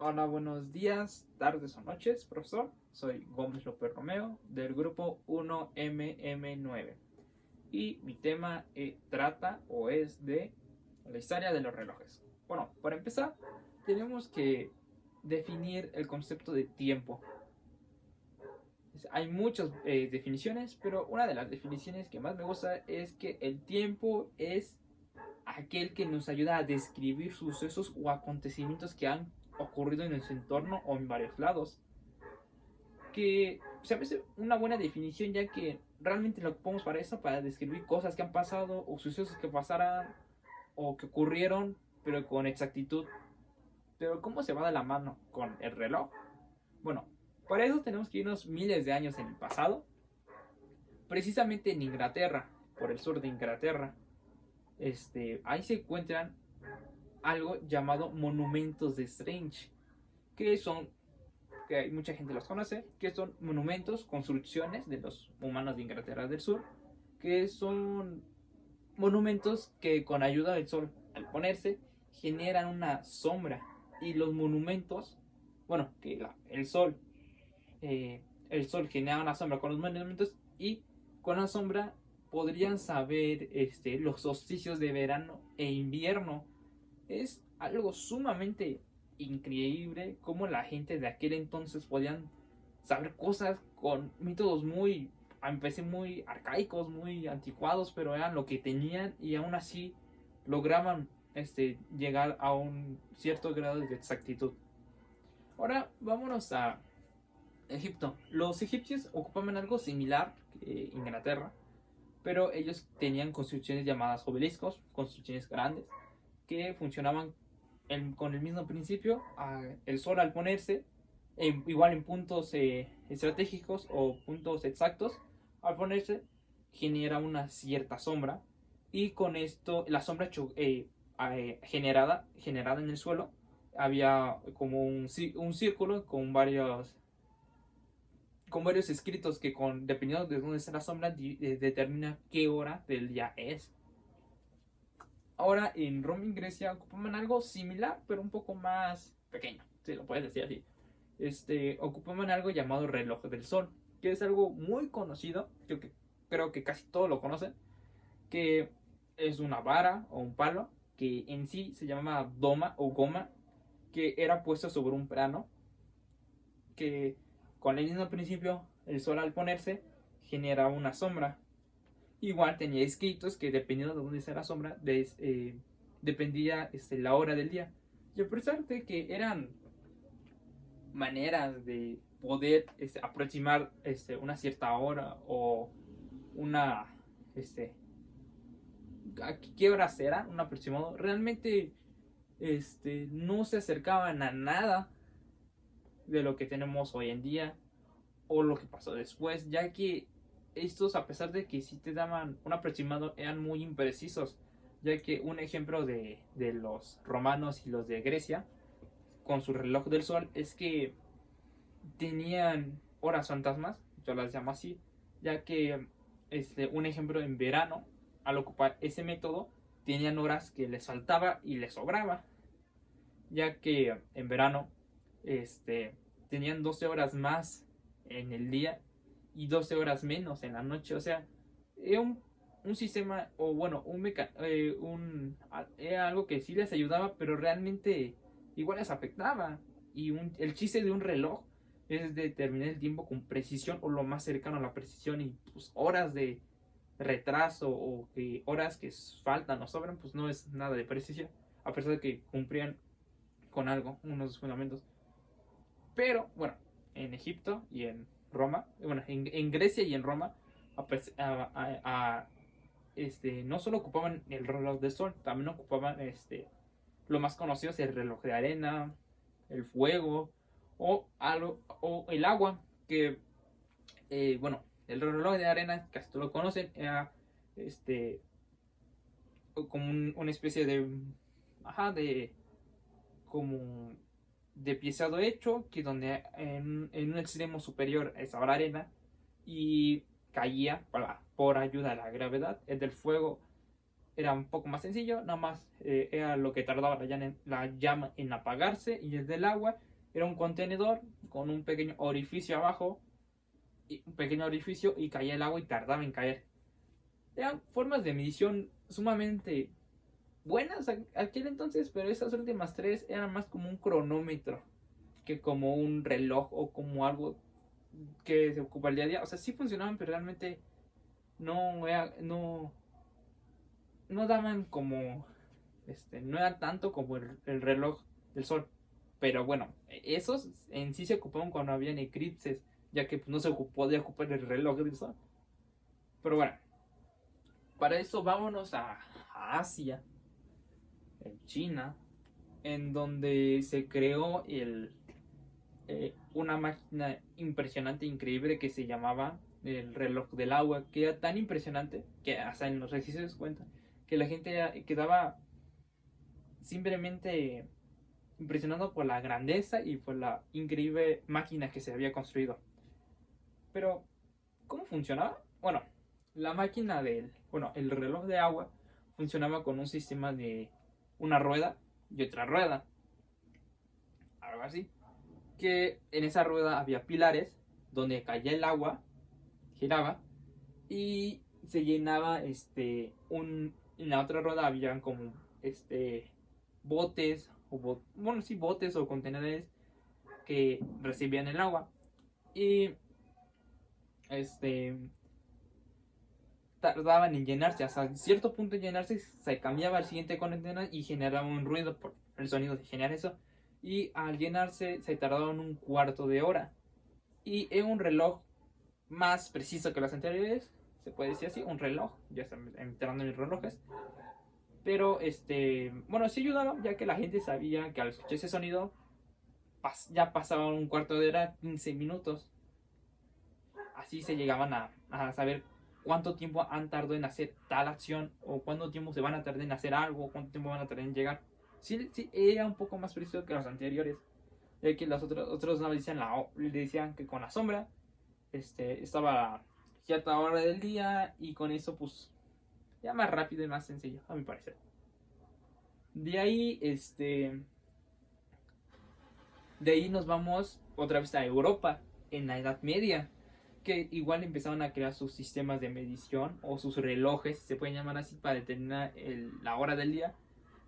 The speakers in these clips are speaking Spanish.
Hola, buenos días, tardes o noches, profesor. Soy Gómez López Romeo del grupo 1MM9 y mi tema trata o es de la historia de los relojes. Bueno, para empezar, tenemos que definir el concepto de tiempo. Hay muchas definiciones, pero una de las definiciones que más me gusta es que el tiempo es aquel que nos ayuda a describir sucesos o acontecimientos que han ocurrido en nuestro entorno o en varios lados. Que se me hace una buena definición, ya que realmente lo ocupamos para eso, para describir cosas que han pasado o sucesos que pasaran o que ocurrieron, pero con exactitud. Pero ¿cómo se va de la mano con el reloj? Bueno, para eso tenemos que irnos miles de años en el pasado, precisamente en Inglaterra, por el sur de Inglaterra. Ahí se encuentran algo llamado monumentos de Strange, que son, que mucha gente los conoce, que son monumentos, construcciones de los humanos de Inglaterra del Sur, que son monumentos que con ayuda del sol al ponerse generan una sombra. Y los monumentos, bueno, que el sol genera una sombra con los monumentos, y con la sombra podrían saber los solsticios de verano e invierno. Es algo sumamente increíble cómo la gente de aquel entonces podían saber cosas con métodos muy, a mi muy arcaicos, muy anticuados, pero eran lo que tenían y aún así lograban llegar a un cierto grado de exactitud. Ahora vámonos a Egipto. Los egipcios ocupaban algo similar que Inglaterra, pero ellos tenían construcciones llamadas obeliscos, construcciones grandes, que funcionaban con el mismo principio. El sol al ponerse, igual en puntos estratégicos o puntos exactos, al ponerse genera una cierta sombra, y con esto la sombra generada en el suelo, había como un círculo con varios escritos que dependiendo de dónde está la sombra determina qué hora del día es. Ahora en Roma y Grecia ocupaban algo similar, pero un poco más pequeño, si lo puedes decir así. Ocupaban algo llamado reloj del sol, que es algo muy conocido, creo que casi todos lo conocen, que es una vara o un palo, que en sí se llamaba doma o goma, que era puesto sobre un plano, que con el mismo principio, el sol al ponerse genera una sombra. Igual tenía escritos que dependiendo de dónde está la sombra, dependía la hora del día. Y a pesar de que eran maneras de poder aproximar una cierta hora o una a qué horas era un aproximado, realmente no se acercaban a nada de lo que tenemos hoy en día o lo que pasó después, ya que estos, a pesar de que sí te daban un aproximado, eran muy imprecisos, ya que un ejemplo de los romanos y los de Grecia con su reloj del sol es que tenían horas fantasmas, yo las llamo así, ya que un ejemplo en verano, al ocupar ese método, tenían horas que les faltaba y les sobraba, ya que en verano tenían 12 horas más en el día y 12 horas menos en la noche. O sea, era un sistema, o bueno, era algo que sí les ayudaba, pero realmente igual les afectaba. Y el chiste de un reloj es determinar el tiempo con precisión o lo más cercano a la precisión, y pues horas de retraso o que horas que faltan o sobran, pues no es nada de precisión, a pesar de que cumplían con algo, unos fundamentos. Pero bueno, en Egipto y en Roma, bueno, en Grecia y en Roma, no solo ocupaban el reloj de sol, también ocupaban lo más conocido es el reloj de arena, el fuego o el agua, que bueno, el reloj de arena, casi todos lo conocen, era como una especie de, ajá, de como de piezado hecho, que donde en un extremo superior estaba la arena y caía por ayuda de la gravedad. El del fuego era un poco más sencillo, nada más era lo que tardaba la llama en apagarse, y el del agua Era un contenedor con un pequeño orificio abajo, y un pequeño orificio, y caía el agua y tardaba en caer. Eran formas de medición sumamente buenas aquel entonces, pero esas últimas tres eran más como un cronómetro que como un reloj o como algo que se ocupa el día a día. O sea, sí funcionaban, pero realmente no, no daban como, no era tanto como el reloj del sol. Pero bueno, esos en sí se ocupaban cuando habían eclipses, ya que pues, no se podía ocupar el reloj del sol. Pero bueno, para eso vámonos a Asia, en China, en donde se creó una máquina impresionante, increíble, que se llamaba el reloj del agua, que era tan impresionante que hasta en los registros cuenta que la gente quedaba simplemente impresionado por la grandeza y por la increíble máquina que se había construido. Pero, ¿cómo funcionaba? Bueno, el reloj de agua funcionaba con un sistema de una rueda y otra rueda, algo así, que en esa rueda había pilares donde caía el agua, giraba y se llenaba en la otra rueda habían como botes bueno, sí, botes o contenedores que recibían el agua y este tardaban en llenarse, hasta cierto punto de llenarse se cambiaba al siguiente contenedor y generaba un ruido por el sonido de generar eso, y al llenarse se tardaban un cuarto de hora, y en un reloj más preciso que los anteriores, se puede decir así, un reloj, ya están entrando en mis relojes, pero bueno, sí ayudaba, ya que la gente sabía que al escuchar ese sonido ya pasaba un cuarto de hora, 15 minutos. Así se llegaban a saber cuánto tiempo han tardado en hacer tal acción, o cuánto tiempo se van a tardar en hacer algo, o cuánto tiempo van a tardar en llegar. Sí, sí, era un poco más preciso que los anteriores, ya que los otros no decían que con la sombra estaba a cierta hora del día, y con eso pues ya más rápido y más sencillo, a mi parecer. De ahí, de ahí nos vamos otra vez a Europa, en la Edad Media, que igual empezaron a crear sus sistemas de medición o sus relojes, se pueden llamar así, para determinar la hora del día.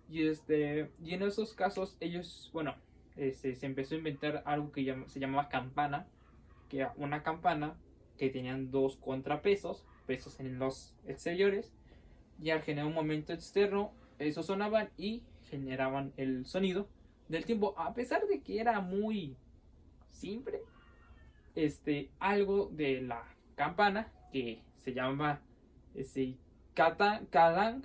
Y en esos casos ellos, bueno, se empezó a inventar algo que se llamaba campana, que era una campana que tenían dos contrapesos, pesos en los exteriores, y al generar un momento externo, eso sonaban y generaban el sonido del tiempo, a pesar de que era muy simple. Algo de la campana que se llamaba calang,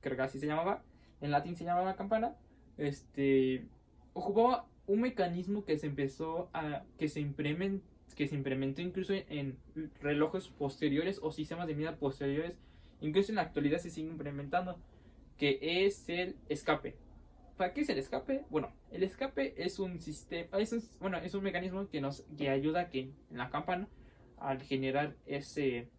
creo que así se llamaba, en latín se llamaba campana, ocupaba un mecanismo que se empezó a que se implementó incluso en relojes posteriores o sistemas de medida posteriores, incluso en la actualidad se sigue implementando, que es el escape. ¿Para qué es el escape? Bueno, el escape es un sistema, es un mecanismo que ayuda a que en la campana, al generar ese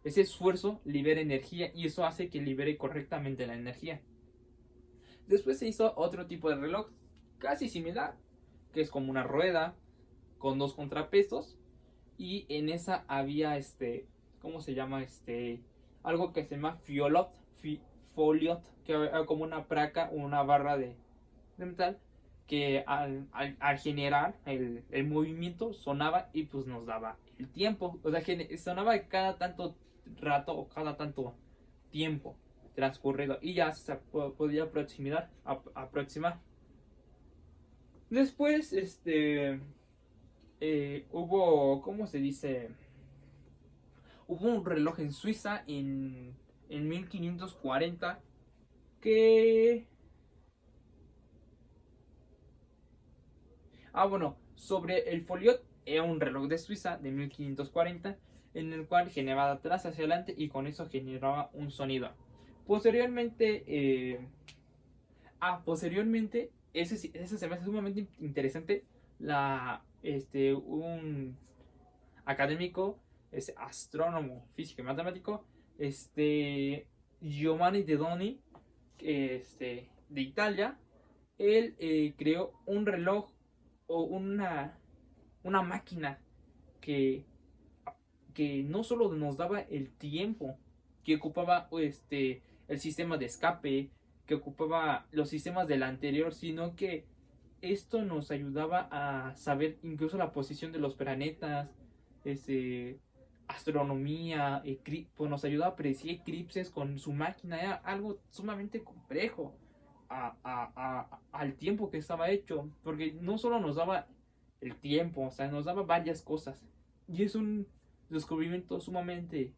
esfuerzo, libere energía, y eso hace que libere correctamente la energía. Después se hizo otro tipo de reloj casi similar, que es como una rueda con dos contrapesos, y en esa había ¿cómo se llama? Algo que se llama foliot, que era como una placa o una barra de metal, que al generar el movimiento sonaba y pues nos daba el tiempo. O sea, sonaba cada tanto rato o cada tanto tiempo transcurrido, y ya se podía aproximar. Después, hubo, ¿cómo se dice? Hubo un reloj en Suiza en 1540 que... bueno, sobre el foliot, era un reloj de Suiza de 1540 en el cual generaba atrás hacia adelante y con eso generaba un sonido. Posteriormente, eso se me hace sumamente interesante. Un académico, astrónomo, físico y matemático, Giovanni de Doni, de Italia, él creó un reloj o una máquina que, que no solo nos daba el tiempo, que ocupaba el sistema de escape, que ocupaba los sistemas del anterior, sino que esto nos ayudaba a saber incluso la posición de los planetas, astronomía, pues nos ayudaba a predecir eclipses con su máquina. Era algo sumamente complejo al tiempo que estaba hecho, porque no solo nos daba el tiempo, o sea, nos daba varias cosas. Y es un descubrimiento sumamente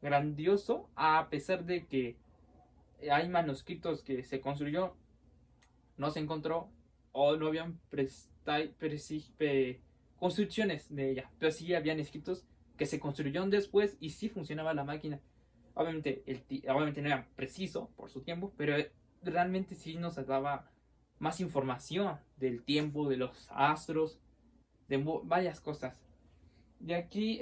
grandioso, a pesar de que hay manuscritos que se construyó, no se encontró o no habían construcciones de ella, pero sí habían escritos que se construyeron después y sí funcionaba la máquina. Obviamente, obviamente no era preciso por su tiempo, pero realmente sí nos daba más información del tiempo, de los astros, de varias cosas. De aquí,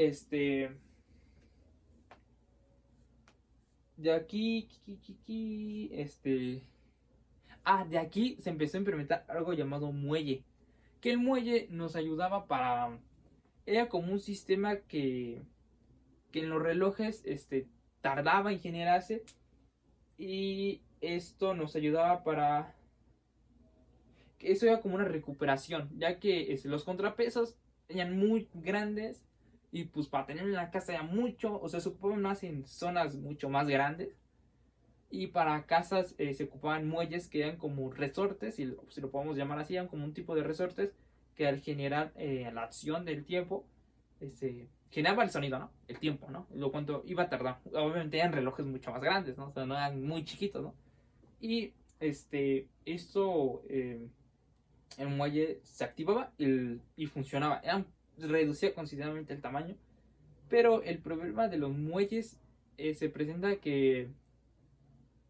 de aquí se empezó a implementar algo llamado muelle. Que el muelle nos ayudaba para. Era como un sistema que en los relojes tardaba en generarse. Y esto nos ayudaba para. Eso era como una recuperación. Ya que los contrapesos eran muy grandes. Y pues para tener en la casa era mucho. O sea, se ocupaban más en zonas mucho más grandes. Y para casas se ocupaban muelles que eran como resortes, si lo podemos llamar así, eran como un tipo de resortes que al generar la acción del tiempo, generaba el sonido, ¿no? El tiempo, ¿no? Lo cuanto iba a tardar. Obviamente eran relojes mucho más grandes, ¿no? O sea, no eran muy chiquitos, ¿no? Y esto, el muelle se activaba y funcionaba. Reducía considerablemente el tamaño, pero el problema de los muelles se presenta que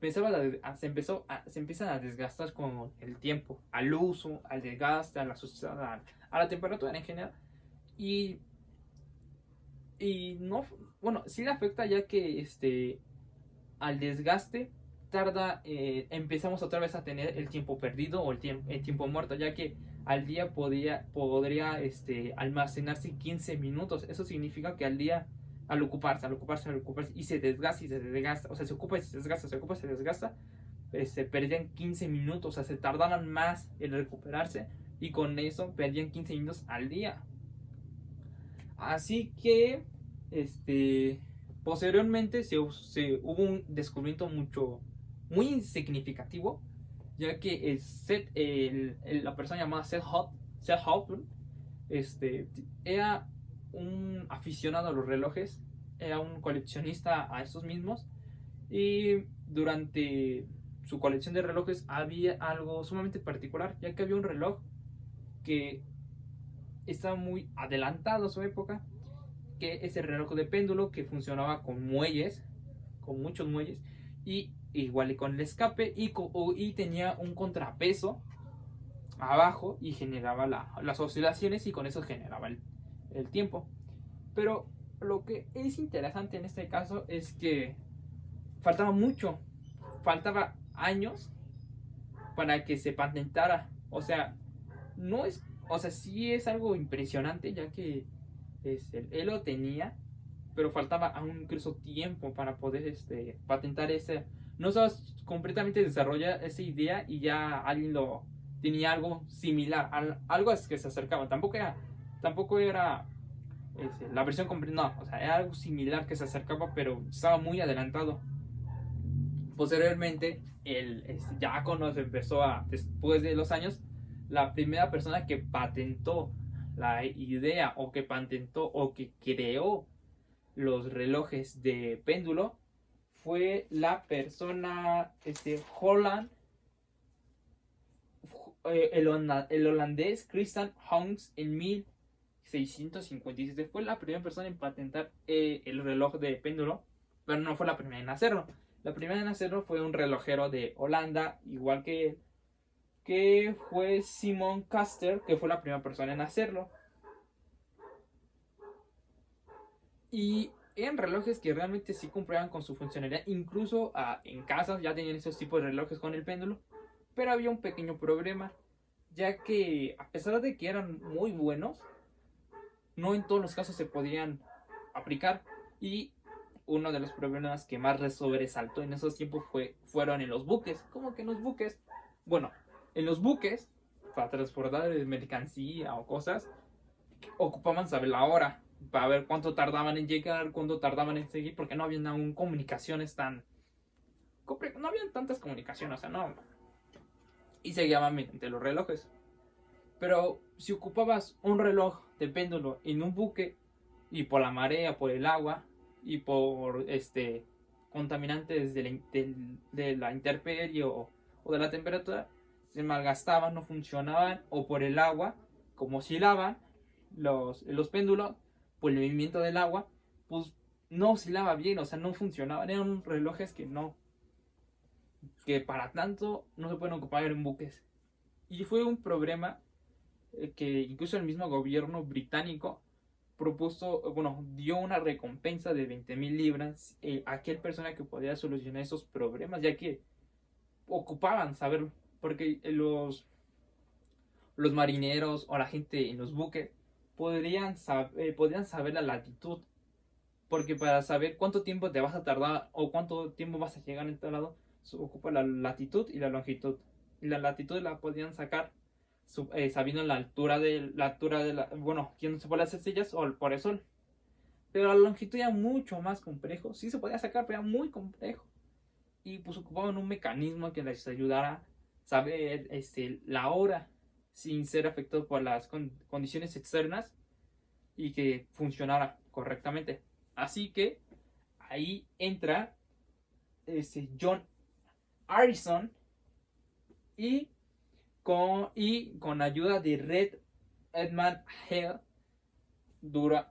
se empiezan a desgastar con el tiempo, al uso, al desgaste, a la suciedad, a la temperatura en general. Y, y no, bueno, sí le afecta ya que al desgaste tarda, empezamos otra vez a tener el tiempo perdido o el tiempo muerto, ya que al día podría almacenarse 15 minutos. Eso significa que al día, al ocuparse, y y se desgasta, o sea, se ocupa y se desgasta, se ocupa y se desgasta, se perdían 15 minutos, o sea, se tardaban más en recuperarse y con eso perdían 15 minutos al día. Así que, posteriormente hubo un descubrimiento muy significativo, ya que la persona llamada Seth Hoffman, era un aficionado a los relojes, era un coleccionista a estos mismos, y durante su colección de relojes había algo sumamente particular, ya que había un reloj que estaba muy adelantado a su época, que es el reloj de péndulo que funcionaba con muelles, con muchos muelles, y igual y con el escape, y tenía un contrapeso abajo y generaba las oscilaciones y con eso generaba el tiempo. Pero lo que es interesante en este caso es que faltaba mucho, faltaba años para que se patentara. O sea, no es, o sea, sí es algo impresionante, ya que él lo tenía, pero faltaba aún incluso tiempo para poder patentar ese. No estaba completamente desarrollada esa idea y ya alguien lo tenía algo similar, algo que se acercaba. Tampoco era la versión completa, no, o sea, era algo similar que se acercaba, pero estaba muy adelantado. Posteriormente, ya cuando se empezó después de los años, la primera persona que patentó la idea o que patentó o que creó los relojes de péndulo fue la persona Holland, el holandés Christian Hunks en 1657. Fue la primera persona en patentar el reloj de péndulo, pero no fue la primera en hacerlo. La primera en hacerlo fue un relojero de Holanda, igual que él, que fue Simon Caster, que fue la primera persona en hacerlo. Y eran relojes que realmente sí cumplían con su funcionalidad. Incluso en casas ya tenían esos tipos de relojes con el péndulo. pero había un pequeño problema, ya que a pesar de que eran muy buenos, no en todos los casos se podían aplicar. Y uno de los problemas que más sobresaltó en esos tiempos fueron en los buques. ¿Cómo que en los buques? Bueno, en los buques, para transportar mercancía o cosas, ocupaban saber la hora, para ver cuánto tardaban en llegar, cuánto tardaban en seguir, porque no habían aún comunicaciones tan... No habían tantas comunicaciones, o sea, no. Y se guiaban mediante los relojes. Pero si ocupabas un reloj de péndulo en un buque, y por la marea, por el agua, y por contaminantes de la intemperie o de la temperatura, se malgastaban, no funcionaban, o por el agua, como oscilaban los péndulos, por el movimiento del agua, pues no oscilaba bien, o sea, no funcionaban, eran relojes que para tanto no se pueden ocupar en buques. Y fue un problema que incluso el mismo gobierno británico propuso, bueno, dio una recompensa de 20,000 libras a aquel persona que podía solucionar esos problemas, ya que ocupaban saber, porque los marineros o la gente en los buques podrían saber la latitud, porque para saber cuánto tiempo te vas a tardar o cuánto tiempo vas a llegar en tal lado, se ocupa la latitud y la longitud. Y la latitud la podían sacar sabiendo bueno, yéndose por las estrellas o por el sol. Pero la longitud era mucho más complejo. Sí se podía sacar, pero era muy complejo. Y pues ocupaban un mecanismo que les ayudara a saber la hora sin ser afectado por las condiciones externas y que funcionara correctamente. Así que ahí entra John Harrison y con ayuda de Red Edmund Hale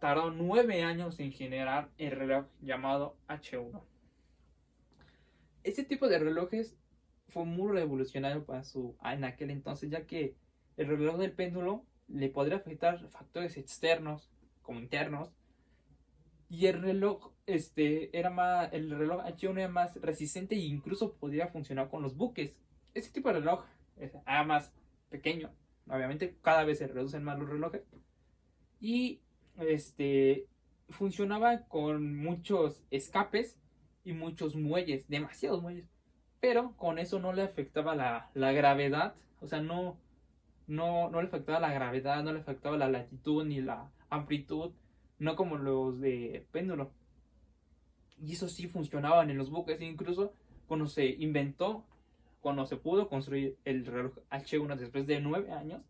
tardó 9 años en generar el reloj llamado H1. Este tipo de relojes fue muy revolucionario en aquel entonces, ya que el reloj del péndulo le podría afectar factores externos como internos, y el reloj el reloj H1 era más resistente e incluso podría funcionar con los buques. Este tipo de reloj era más pequeño, obviamente cada vez se reducen más los relojes, y funcionaba con muchos escapes y muchos muelles, demasiados muelles, pero con eso no le afectaba la gravedad, o sea, no le afectaba la gravedad, no le afectaba la latitud ni la amplitud, no como los de péndulo. Y eso sí funcionaban en los buques, incluso cuando se pudo construir el reloj H1 después de 9 años,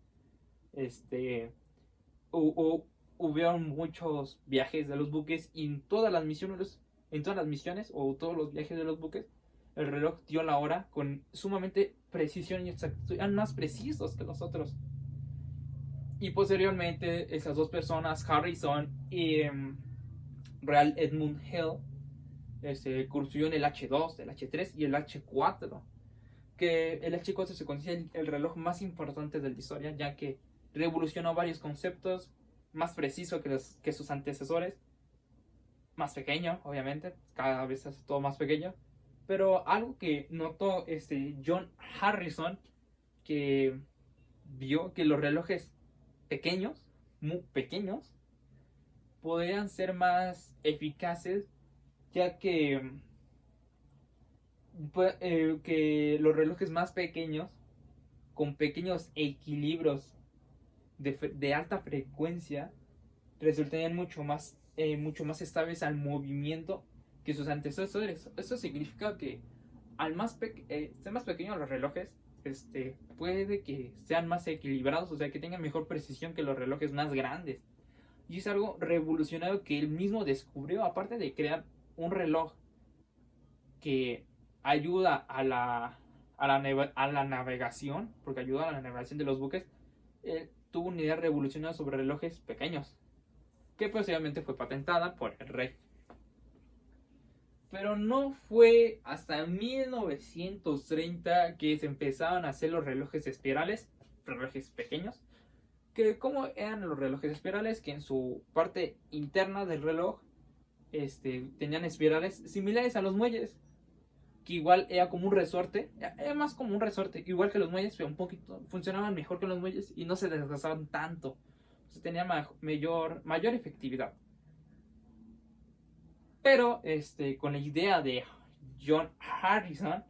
hubieron muchos viajes de los buques, y en todas las misiones o todos los viajes de los buques, el reloj dio la hora con sumamente precisión y exactitud, eran más precisos que los otros. Y posteriormente esas dos personas, Harrison y Real Edmund Hill, construyeron el H2, el H3 y el H4, que el H4 se considera el reloj más importante de la historia, ya que revolucionó varios conceptos, más preciso que sus antecesores, más pequeño, obviamente, cada vez hace todo más pequeño, pero algo que notó John Harrison, que vio que los relojes pequeños, muy pequeños, podrían ser más eficaces, ya que los relojes más pequeños, con pequeños equilibrios de alta frecuencia, resultarían mucho más estables al movimiento que sus antecesores. Eso significa que al ser más pequeños los relojes, puede que sean más equilibrados, o sea, que tengan mejor precisión que los relojes más grandes. Y es algo revolucionario que él mismo descubrió, aparte de crear un reloj que ayuda a la navegación, porque ayuda a la navegación de los buques. Él tuvo una idea revolucionaria sobre relojes pequeños, que posteriormente fue patentada por el rey. Pero no fue hasta 1930 que se empezaron a hacer los relojes espirales, relojes pequeños. ¿Cómo eran los relojes espirales? Que en su parte interna del reloj tenían espirales similares a los muelles, que igual era como un resorte, era más como un resorte, igual que los muelles, pero un poquito, funcionaban mejor que los muelles y no se desgastaban tanto, o sea, tenía mayor efectividad. Pero con la idea de John Harrison,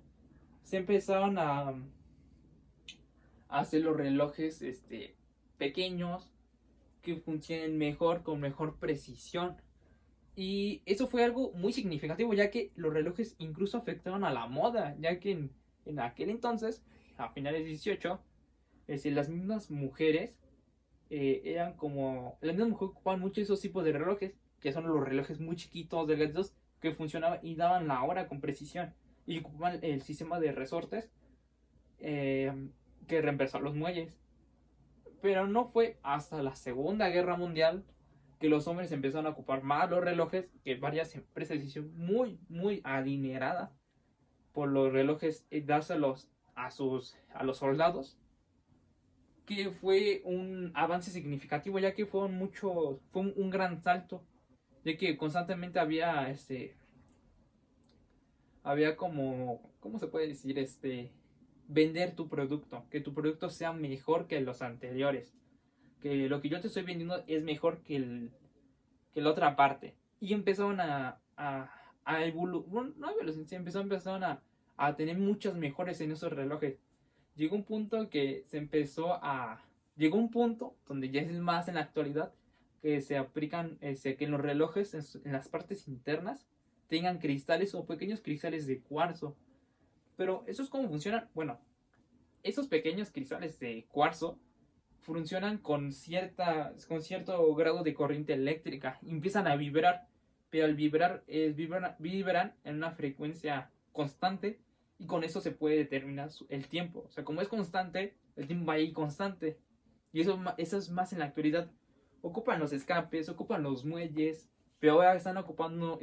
se empezaron a hacer los relojes pequeños que funcionen mejor, con mejor precisión. Y eso fue algo muy significativo, ya que los relojes incluso afectaban a la moda, ya que en aquel entonces, a finales del 18, las mismas mujeres eran como... Las mismas mujeres ocupaban mucho esos tipos de relojes, que son los relojes muy chiquitos, delgados, que funcionaban y daban la hora con precisión. Y ocupaban el sistema de resortes eh, que reemplazó a los muelles. Pero no fue hasta la Segunda Guerra Mundial que los hombres empezaron a ocupar más los relojes, que varias empresas se hicieron muy, muy adineradas por los relojes dárselos a los soldados, que fue un avance significativo, ya que fue un gran salto, ya que constantemente había como, ¿cómo se puede decir? Vender tu producto, que tu producto sea mejor que los anteriores, que lo que yo te estoy vendiendo es mejor que la otra parte. Y empezaron a evolucionar, bueno, no evolucionar, sí, empezaron a tener muchas mejoras en esos relojes. Llegó un punto que se empezó a... Llegó un punto donde ya es más en la actualidad que se aplican, que en los relojes, en las partes internas, tengan cristales o pequeños cristales de cuarzo. Pero eso es cómo funcionan. Bueno, esos pequeños cristales de cuarzo funcionan con cierto grado de corriente eléctrica. Empiezan a vibrar, pero al vibrar, vibran en una frecuencia constante y con eso se puede determinar el tiempo. O sea, como es constante, el tiempo va ahí constante. Y eso es más en la actualidad. Ocupan los escapes, ocupan los muelles, pero ahora están ocupando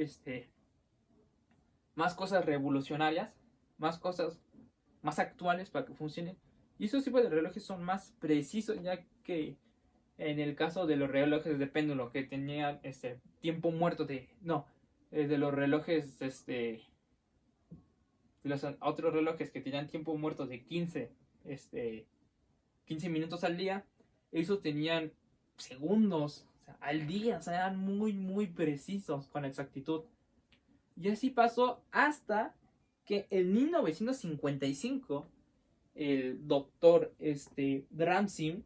más cosas revolucionarias, más cosas más actuales para que funcionen. Y esos tipos de relojes son más precisos, ya que en el caso de los relojes de péndulo que tenían tiempo muerto de... No, de los relojes, de los otros relojes que tenían tiempo muerto de 15 minutos al día, esos tenían segundos, o sea, al día, o sea, eran muy, muy precisos con exactitud. Y así pasó hasta que en 1955 el doctor Ramsey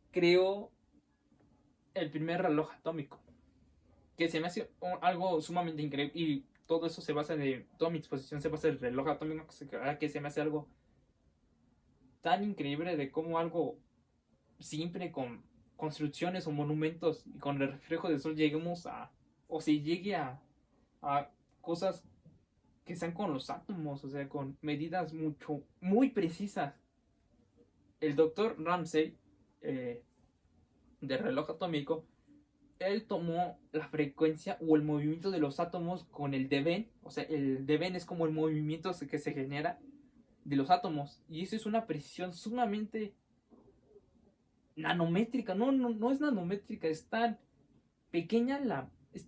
creó el primer reloj atómico, que se me hace algo sumamente increíble, y todo eso se basa toda mi exposición se basa en el reloj atómico, que se me hace algo tan increíble de cómo algo simple con construcciones o monumentos y con el reflejo del sol lleguemos o se llegue a cosas que sean con los átomos, o sea, con medidas muy precisas. El doctor Ramsey, de reloj atómico, él tomó la frecuencia o el movimiento de los átomos con el devén. O sea, el devén es como el movimiento que se genera de los átomos. Y eso es una precisión sumamente nanométrica. No, no, no es nanométrica, es tan pequeña, es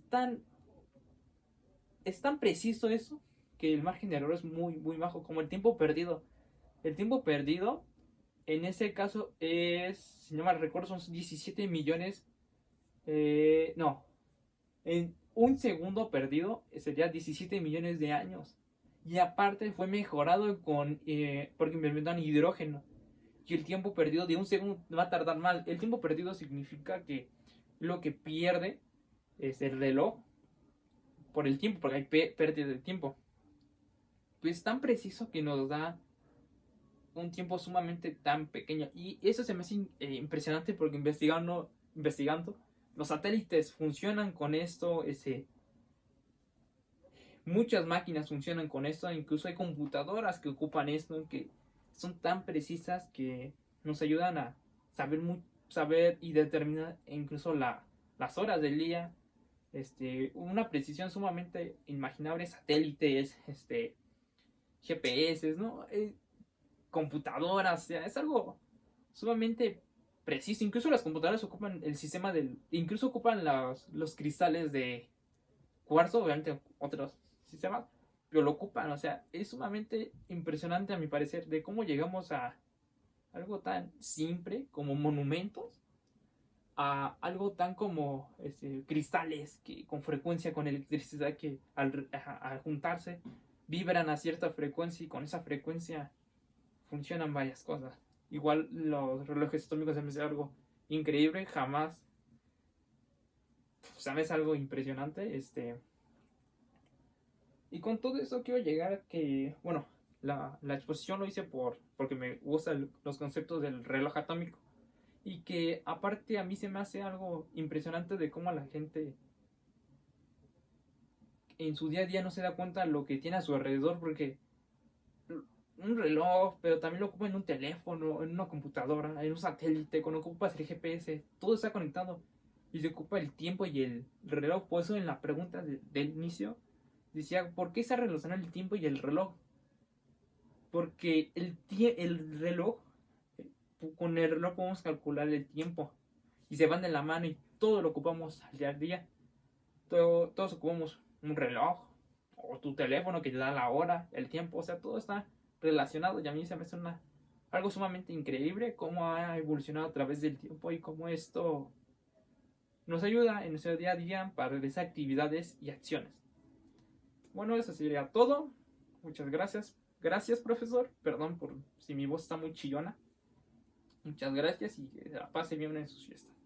tan preciso eso, que el margen de error es muy, muy bajo, como el tiempo perdido. El tiempo perdido, en ese caso, si no mal recuerdo, son 17 millones. No, en un segundo perdido sería 17 millones de años. Y aparte fue mejorado porque inventaron hidrógeno. Y el tiempo perdido de un segundo va a tardar más. El tiempo perdido significa que lo que pierde es el reloj por el tiempo, porque hay pérdida de tiempo. Pues tan preciso que nos da un tiempo sumamente tan pequeño. Y eso se me hace impresionante porque investigando, los satélites funcionan con esto, muchas máquinas funcionan con esto, incluso hay computadoras que ocupan esto, que son tan precisas que nos ayudan a saber y determinar incluso las horas del día, una precisión sumamente inimaginable, satélites, GPS, ¿no? Computadoras, o sea, es algo sumamente preciso. Incluso las computadoras ocupan el sistema incluso ocupan los cristales de cuarzo, obviamente otros sistemas, pero lo ocupan. O sea, es sumamente impresionante a mi parecer de cómo llegamos a algo tan simple como monumentos, a algo tan como cristales que con frecuencia, con electricidad, que al juntarse vibran a cierta frecuencia y con esa frecuencia funcionan varias cosas. Igual los relojes atómicos se me hace algo increíble, jamás, sabes, algo impresionante. Y con todo eso quiero llegar a que, bueno, la exposición lo hice porque me gustan los conceptos del reloj atómico. Y que aparte a mí se me hace algo impresionante de cómo la gente en su día a día no se da cuenta de lo que tiene a su alrededor, porque un reloj, pero también lo ocupa en un teléfono, en una computadora, en un satélite, cuando ocupas el GPS, todo está conectado y se ocupa el tiempo y el reloj. Por eso en la pregunta del inicio decía, ¿por qué se relaciona el tiempo y el reloj? Porque el reloj, con el reloj podemos calcular el tiempo y se van de la mano y todo lo ocupamos al día a día. Todos ocupamos un reloj o tu teléfono que te da la hora, el tiempo, o sea, todo está relacionado y a mí se me hace algo sumamente increíble cómo ha evolucionado a través del tiempo y cómo esto nos ayuda en nuestro día a día para realizar actividades y acciones. Bueno, eso sería todo. Muchas gracias. Gracias, profesor. Perdón por si mi voz está muy chillona. Muchas gracias y que la pase bien en sus fiestas.